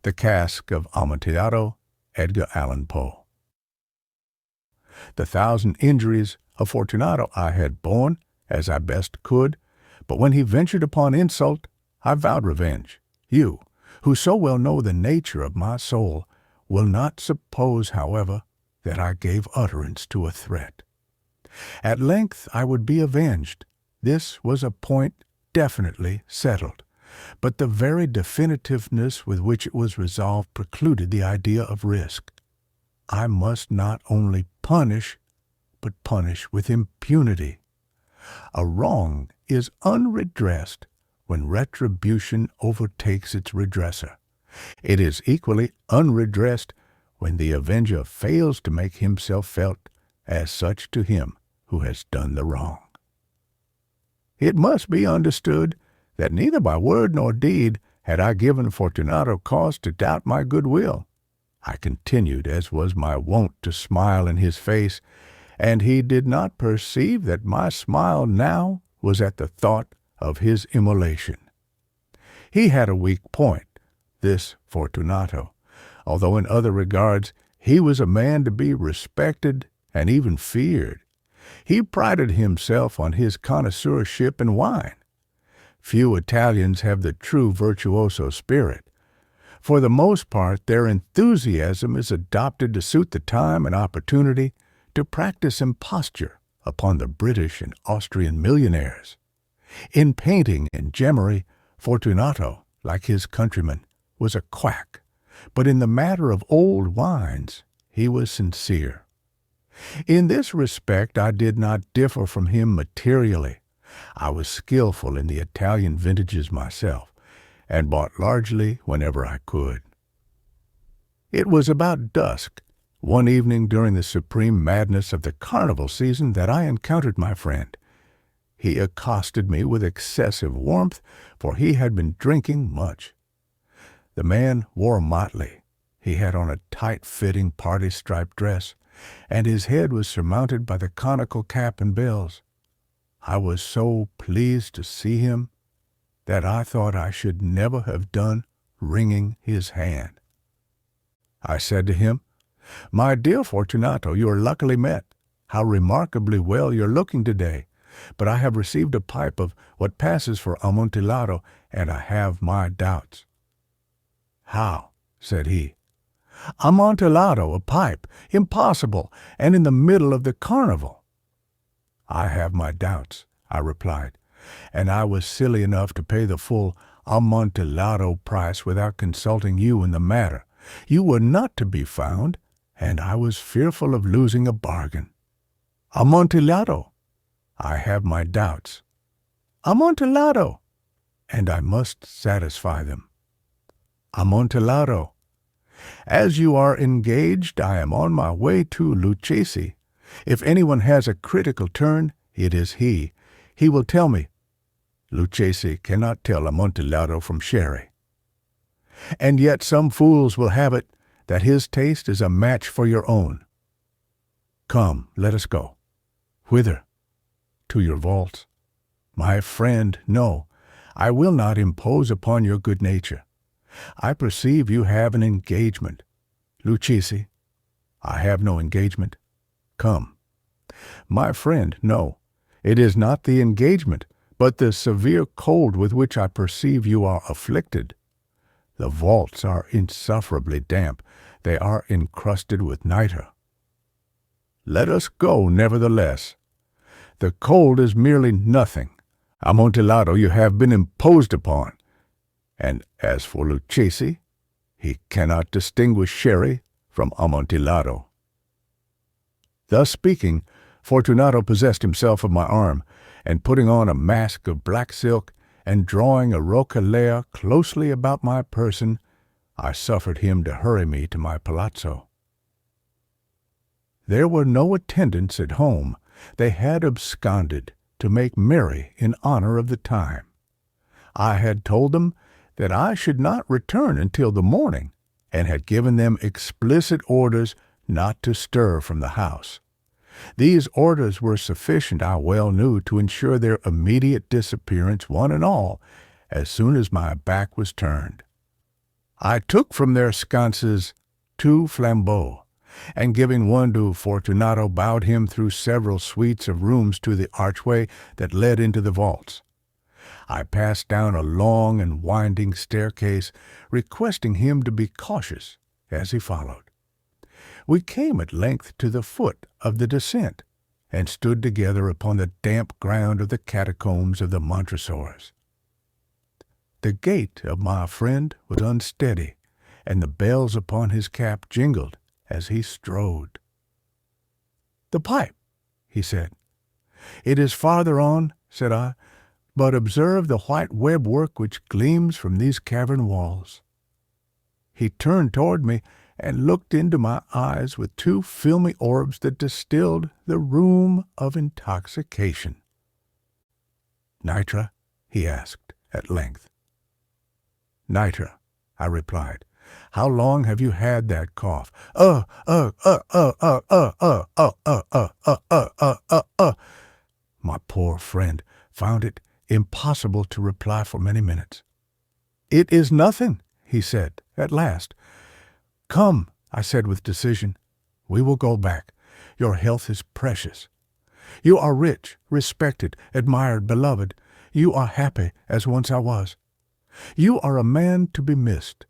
The Cask of Amontillado, Edgar Allan Poe. The 1,000 injuries of Fortunato I had borne, as I best could, but when he ventured upon insult, I vowed revenge. You, who so well know the nature of my soul, will not suppose, however, that I gave utterance to a threat. At length I would be avenged. This was a point definitely settled, but the very definitiveness with which it was resolved precluded the idea of risk. I must not only punish, but punish with impunity. A wrong is unredressed when retribution overtakes its redresser. It is equally unredressed when the avenger fails to make himself felt as such to him who has done the wrong. It must be understood that neither by word nor deed had I given Fortunato cause to doubt my goodwill. I continued, as was my wont, to smile in his face, and he did not perceive that my smile now was at the thought of his immolation. He had a weak point, this Fortunato, although in other regards he was a man to be respected and even feared. He prided himself on his connoisseurship in wine. Few Italians have the true virtuoso spirit. For the most part, their enthusiasm is adopted to suit the time and opportunity to practice imposture upon the British and Austrian millionaires. In painting and gemmery, Fortunato, like his countrymen, was a quack, but in the matter of old wines he was sincere. In this respect I did not differ from him materially. I was skillful in the Italian vintages myself, and bought largely whenever I could. It was about dusk, one evening during the supreme madness of the carnival season, that I encountered my friend. He accosted me with excessive warmth, for he had been drinking much. The man wore motley. He had on a tight-fitting party-striped dress, and his head was surmounted by the conical cap and bells. I was so pleased to see him that I thought I should never have done wringing his hand. I said to him, "My dear Fortunato, you are luckily met. How remarkably well you're looking today. But I have received a pipe of what passes for Amontillado, and I have my doubts." "How?" said he. "Amontillado, a pipe? Impossible, and in the middle of the carnival." "I have my doubts," I replied, "and I was silly enough to pay the full Amontillado price without consulting you in the matter. You were not to be found, and I was fearful of losing a bargain. Amontillado, I have my doubts. Amontillado, and I must satisfy them. Amontillado, as you are engaged, I am on my way to Lucchesi. If anyone has a critical turn, it is he. He will tell me. Lucchesi cannot tell Amontillado from sherry. And yet some fools will have it that his taste is a match for your own. Come, let us go. Whither? To your vaults. My friend, no, I will not impose upon your good nature. I perceive you have an engagement. Lucchesi, I have no engagement. Come. My friend, no, it is not the engagement, but the severe cold with which I perceive you are afflicted. The vaults are insufferably damp. They are encrusted with nitre. Let us go, nevertheless. The cold is merely nothing. Amontillado, you have been imposed upon. And as for Lucchesi, he cannot distinguish sherry from Amontillado." Thus speaking, Fortunato possessed himself of my arm, and putting on a mask of black silk, and drawing a roquelaire closely about my person, I suffered him to hurry me to my palazzo. There were no attendants at home. They had absconded to make merry in honor of the time. I had told them that I should not return until the morning, and had given them explicit orders not to stir from the house. These orders were sufficient, I well knew, to ensure their immediate disappearance, one and all, as soon as my back was turned. I took from their sconces 2 flambeaux, and giving one to Fortunato, bowed him through several suites of rooms to the archway that led into the vaults. I passed down a long and winding staircase, requesting him to be cautious as he followed. We came at length to the foot of the descent, and stood together upon the damp ground of the catacombs of the Montresors. The gait of my friend was unsteady, and the bells upon his cap jingled as he strode. "The pipe," he said. "It is farther on," said I, "but observe the white web work which gleams from these cavern walls." He turned toward me and looked into my eyes with 2 filmy orbs that distilled the rheum of intoxication. "Nitra?" he asked at length. "Nitra," I replied. "How long have you had that cough?" My poor friend found it impossible to reply for many minutes. "It is nothing," he said at last. "Come," I said with decision, "we will go back. Your health is precious. You are rich, respected, admired, beloved. You are happy as once I was. You are a man to be missed.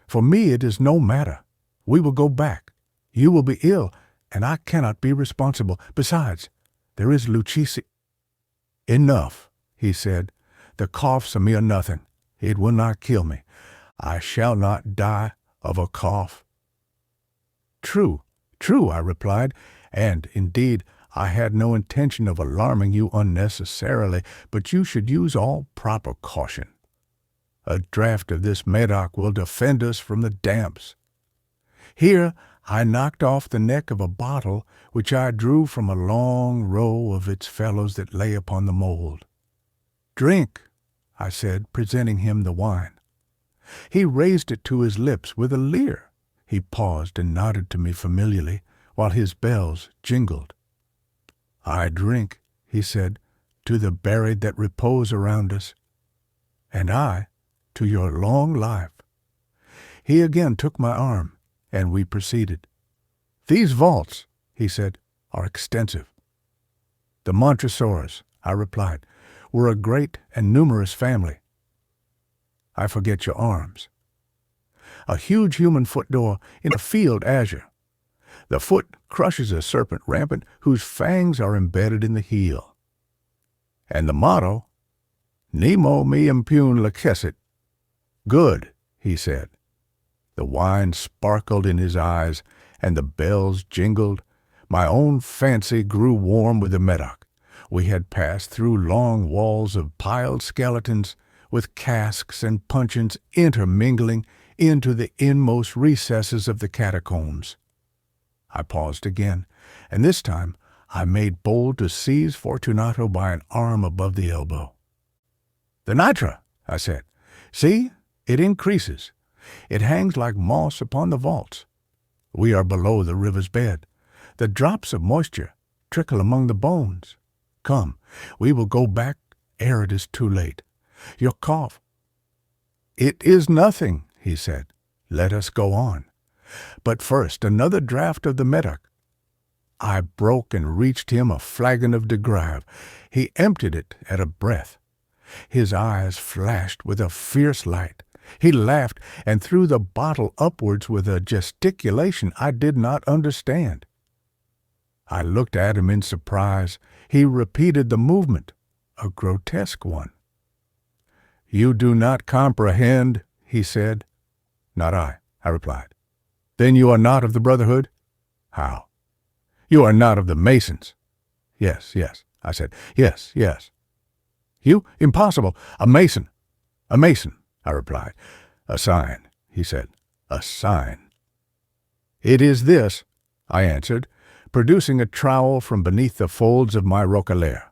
For me it is no matter. We will go back. You will be ill, and I cannot be responsible. Besides, there is Lucchesi." "Enough," he said. "The cough's a mere nothing. It will not kill me. I shall not die of a cough." "True, true," I replied, "and, indeed, I had no intention of alarming you unnecessarily, but you should use all proper caution. A draught of this Medoc will defend us from the damps." Here I knocked off the neck of a bottle which I drew from a long row of its fellows that lay upon the mould. "Drink," I said, presenting him the wine. He raised it to his lips with a leer. He paused and nodded to me familiarly, while his bells jingled. "I drink," he said, "to the buried that repose around us." "And I, to your long life." He again took my arm, and we proceeded. "These vaults," he said, "are extensive." "The Montresors," I replied, "were a great and numerous family." "I forget your arms." "A huge human foot door in a field azure. The foot crushes a serpent rampant whose fangs are embedded in the heel." "And the motto?" "Nemo me impune lacessit." "Good," he said. The wine sparkled in his eyes, and the bells jingled. My own fancy grew warm with the Medoc. We had passed through long walls of piled skeletons, with casks and puncheons intermingling, into the inmost recesses of the catacombs. I paused again, and this time I made bold to seize Fortunato by an arm above the elbow. "The Nitra," I said. "See, it increases. It hangs like moss upon the vaults. We are below the river's bed. The drops of moisture trickle among the bones. Come, we will go back ere it is too late. Your cough—" "It is nothing," he said. "Let us go on. But first another draught of the Medoc." I broke and reached him a flagon of de Grave. He emptied it at a breath. His eyes flashed with a fierce light. He laughed and threw the bottle upwards with a gesticulation I did not understand. I looked at him in surprise. He repeated the movement, a grotesque one. "You do not comprehend," he said. "Not I," I replied. "Then you are not of the Brotherhood?" "How?" "You are not of the Masons?" "Yes, yes," I said. "Yes, yes." "You? Impossible! A Mason!" "A Mason," I replied. "A sign," he said. "A sign." "It is this," I answered, producing a trowel from beneath the folds of my roquelaire.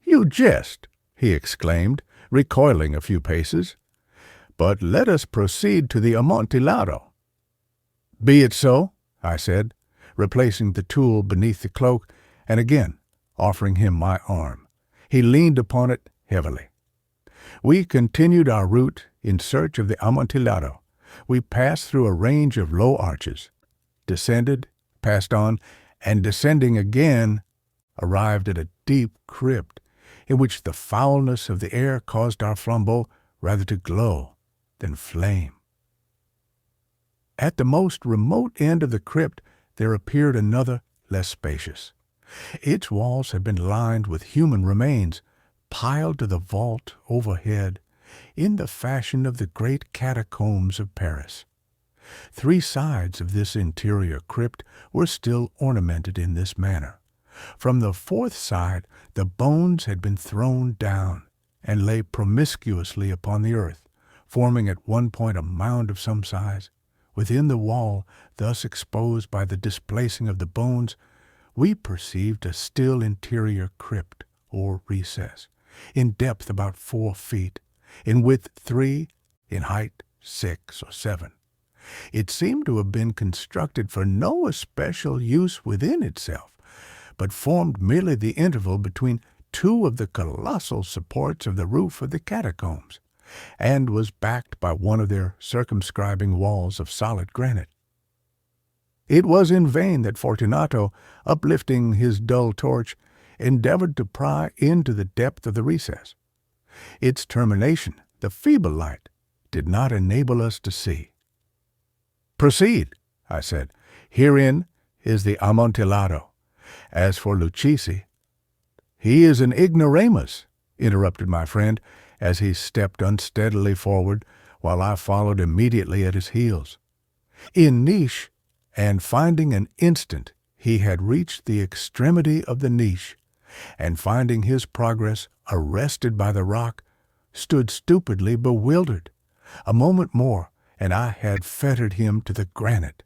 "You jest," he exclaimed, recoiling a few paces. "But let us proceed to the Amontillado." "Be it so," I said, replacing the tool beneath the cloak, and again offering him my arm. He leaned upon it heavily. We continued our route in search of the Amontillado, We passed through a range of low arches, descended, passed on, and descending again, arrived at a deep crypt in which the foulness of the air caused our flambeau rather to glow than flame. At the most remote end of the crypt there appeared another, less spacious. Its walls had been lined with human remains, piled to the vault overhead, in the fashion of the great catacombs of Paris. 3 sides of this interior crypt were still ornamented in this manner. From the 4th side the bones had been thrown down and lay promiscuously upon the earth, forming at one point a mound of some size. Within the wall, thus exposed by the displacing of the bones, we perceived a still interior crypt, or recess, in depth about 4 feet, in width 3, in height 6 or 7. It seemed to have been constructed for no especial use within itself, but formed merely the interval between 2 of the colossal supports of the roof of the catacombs, and was backed by one of their circumscribing walls of solid granite. It was in vain that Fortunato, uplifting his dull torch, endeavored to pry into the depth of the recess. Its termination, the feeble light, did not enable us to see. "Proceed," I said. "Herein is the Amontillado. As for Lucchesi—" "He is an ignoramus," interrupted my friend, as he stepped unsteadily forward, while I followed immediately at his heels. In niche, and finding an instant he had reached the extremity of the niche, and finding his progress arrested by the rock, stood stupidly bewildered. A moment more, and I had fettered him to the granite.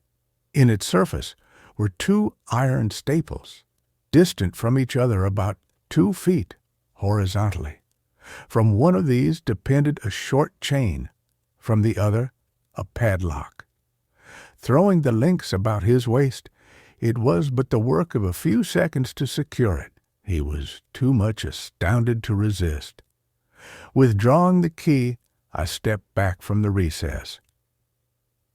In its surface were 2 iron staples, distant from each other about 2 feet horizontally. From one of these depended a short chain, from the other a padlock. Throwing the links about his waist, it was but the work of a few seconds to secure it. He was too much astounded to resist. Withdrawing the key, I stepped back from the recess.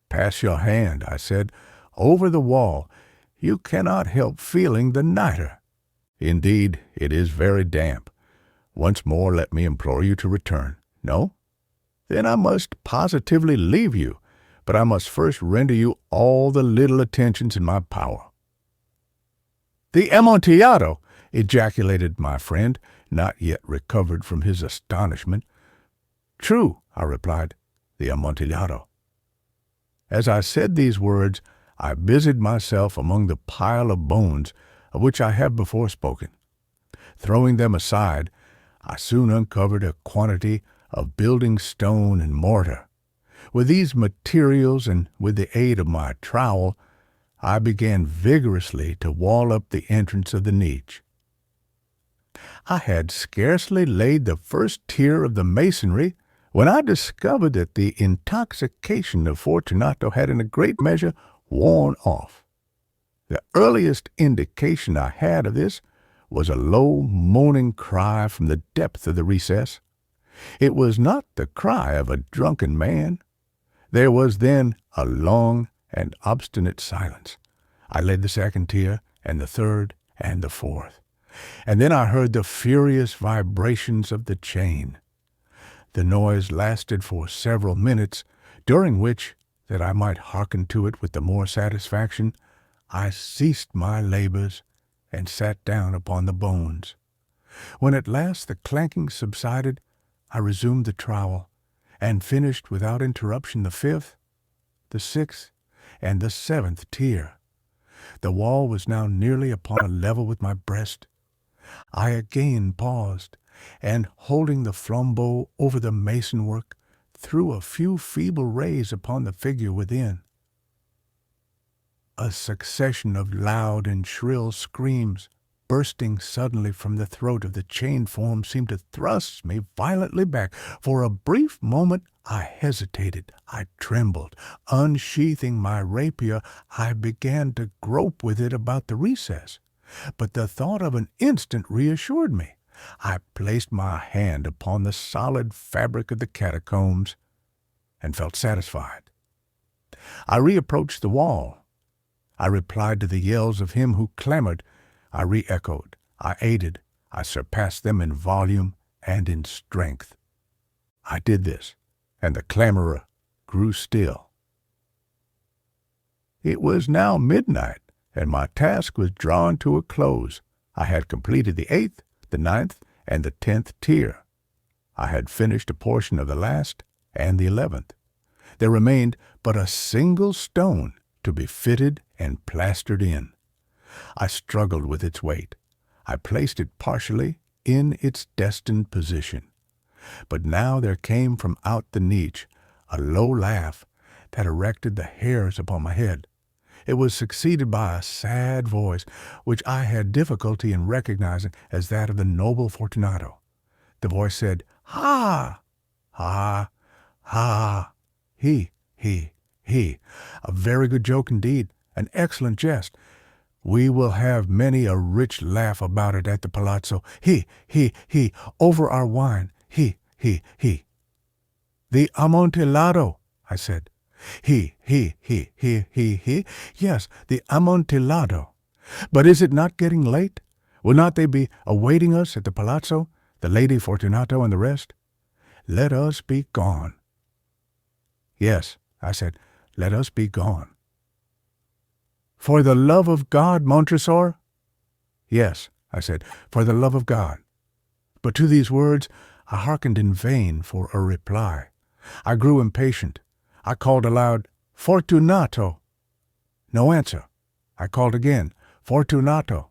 "Pass your hand," I said, "over the wall. You cannot help feeling the nitre. Indeed, it is very damp. Once more let me implore you to return. No? Then I must positively leave you, but I must first render you all the little attentions in my power." "The Amontillado!" ejaculated my friend, not yet recovered from his astonishment. "True," I replied, "the Amontillado." As I said these words, I busied myself among the pile of bones of which I have before spoken. Throwing them aside, I soon uncovered a quantity of building stone and mortar. With these materials, and with the aid of my trowel, I began vigorously to wall up the entrance of the niche. I had scarcely laid the first tier of the masonry when I discovered that the intoxication of Fortunato had in a great measure worn off. The earliest indication I had of this was a low moaning cry from the depth of the recess. It was not the cry of a drunken man. There was then a long and obstinate silence. I laid the 2nd tier, and the 3rd, and the 4th, and then I heard the furious vibrations of the chain. The noise lasted for several minutes, during which, that I might hearken to it with the more satisfaction, I ceased my labors and sat down upon the bones. When at last the clanking subsided, I resumed the trowel, and finished without interruption the 5th, the 6th, and the 7th tier. The wall was now nearly upon a level with my breast. I again paused, and holding the flambeau over the mason-work, threw a few feeble rays upon the figure within. A succession of loud and shrill screams, bursting suddenly from the throat of the chained form, seemed to thrust me violently back. For a brief moment I hesitated, I trembled. Unsheathing my rapier, I began to grope with it about the recess. But the thought of an instant reassured me. I placed my hand upon the solid fabric of the catacombs, and felt satisfied. I reapproached the wall. I replied to the yells of him who clamored. I re-echoed. I aided. I surpassed them in volume and in strength. I did this, and the clamorer grew still. It was now midnight, and my task was drawing to a close. I had completed the 8th, the 9th, and the 10th tier. I had finished a portion of the last and the 11th. There remained but a single stone to be fitted and plastered in. I struggled with its weight. I placed it partially in its destined position. But now there came from out the niche a low laugh that erected the hairs upon my head. It was succeeded by a sad voice, which I had difficulty in recognizing as that of the noble Fortunato. The voice said, "Ha! Ha! Ha! He! A very good joke indeed, an excellent jest. We will have many a rich laugh about it at the palazzo. He! Over our wine. He! The Amontillado," I said. He. Yes, the Amontillado. But is it not getting late? Will not they be awaiting us at the palazzo, the Lady Fortunato and the rest? Let us be gone. Yes, I said, let us be gone. For the love of God, Montresor? Yes, I said, for the love of God. But to these words I hearkened in vain for a reply. I grew impatient. I called aloud, "Fortunato!" No answer. I called again, "Fortunato!"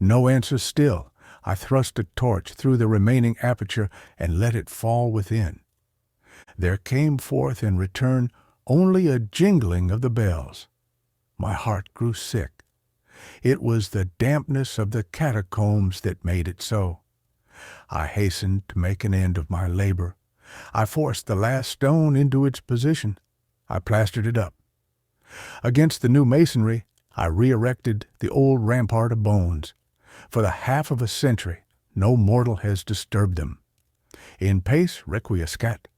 No answer still. I thrust a torch through the remaining aperture and let it fall within. There came forth in return only a jingling of the bells. My heart grew sick. It was the dampness of the catacombs that made it so. I hastened to make an end of my labor. I forced the last stone into its position. I plastered it up. Against the new masonry, I re-erected the old rampart of bones. For the half of a century, no mortal has disturbed them. In pace requiescat,